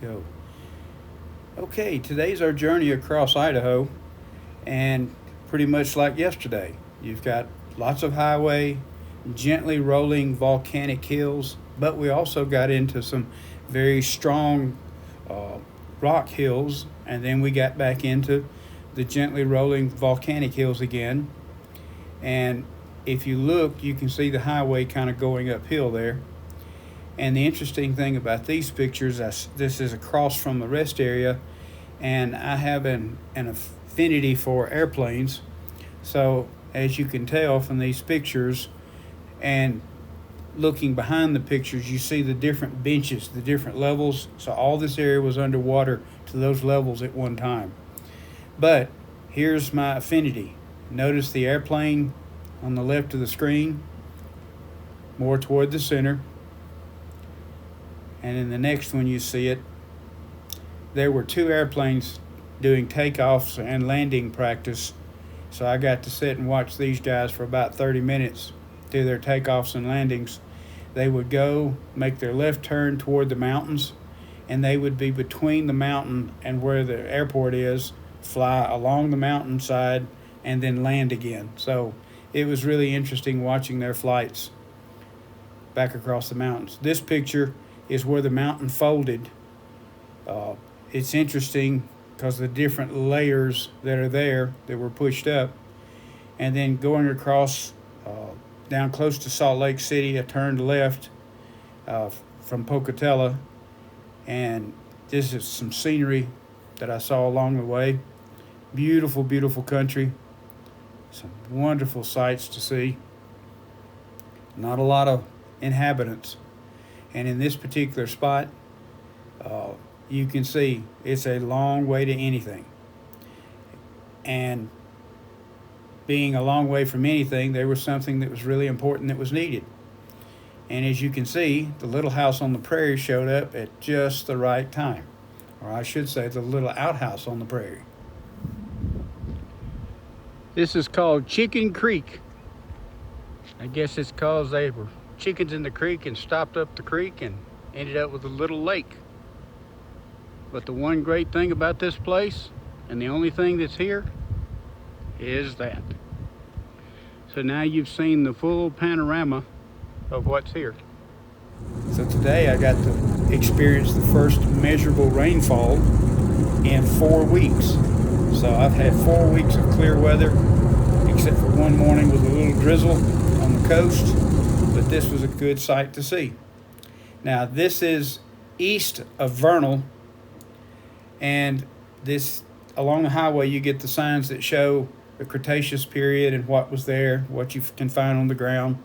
Go. Okay, today's our journey across Idaho, and pretty much like yesterday, you've got lots of highway, gently rolling volcanic hills, but we also got into some very strong uh, rock hills, and then we got back into the gently rolling volcanic hills again. And if you look, you can see the highway kind of going uphill there. And the interesting thing about these pictures, this is across from the rest area, and I have an affinity for airplanes. So, as you can tell from these pictures, and looking behind the pictures, you see the different benches, the different levels. So, all this area was underwater to those levels at one time. But here's my affinity. Notice the airplane on the left of the screen, more toward the center. And in the next one, you see it. There were two airplanes doing takeoffs and landing practice. So I got to sit and watch these guys for about 30 minutes do their takeoffs and landings. They would go make their left turn toward the mountains, and they would be between the mountain and where the airport is, fly along the mountainside, and then land again. So it was really interesting watching their flights back across the mountains. This picture is where the mountain folded. It's interesting because the different layers that are there that were pushed up, and then going across down close to Salt Lake City, I turned left from Pocatello, and this is some scenery that I saw along the way. Beautiful, beautiful country. Some wonderful sights to see. Not a lot of inhabitants. And in this particular spot, you can see it's a long way to anything. And being a long way from anything, there was something that was really important that was needed. And as you can see, the little house on the prairie showed up at just the right time. Or I should say, the little outhouse on the prairie. This is called Chicken Creek. I guess it's because they were chickens in the creek and stopped up the creek and ended up with a little lake. But the one great thing about this place, and the only thing that's here, is that. So now you've seen the full panorama of what's here. So today I got to experience the first measurable rainfall in 4 weeks. So I've had 4 weeks of clear weather, except for one morning with a little drizzle on the coast. But this was a good sight to see. Now this is east of Vernal, and this along the highway you get the signs that show the Cretaceous period and what was there, what you can find on the ground,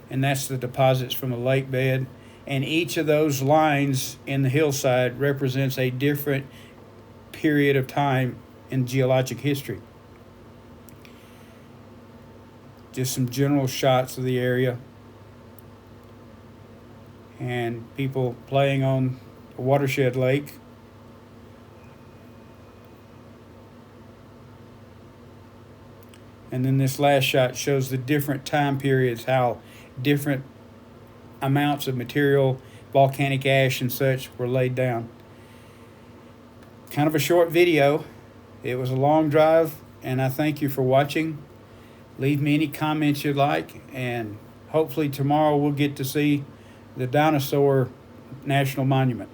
and that's the deposits from the lake bed. And each of those lines in the hillside represents a different period of time in geologic history. Just some general shots of the area, and people playing on a watershed lake. And then this last shot shows the different time periods, how different amounts of material, volcanic ash and such, were laid down. Kind of a short video. It was a long drive, and I thank you for watching. Leave me any comments you'd like, and hopefully tomorrow we'll get to see the Dinosaur National Monument.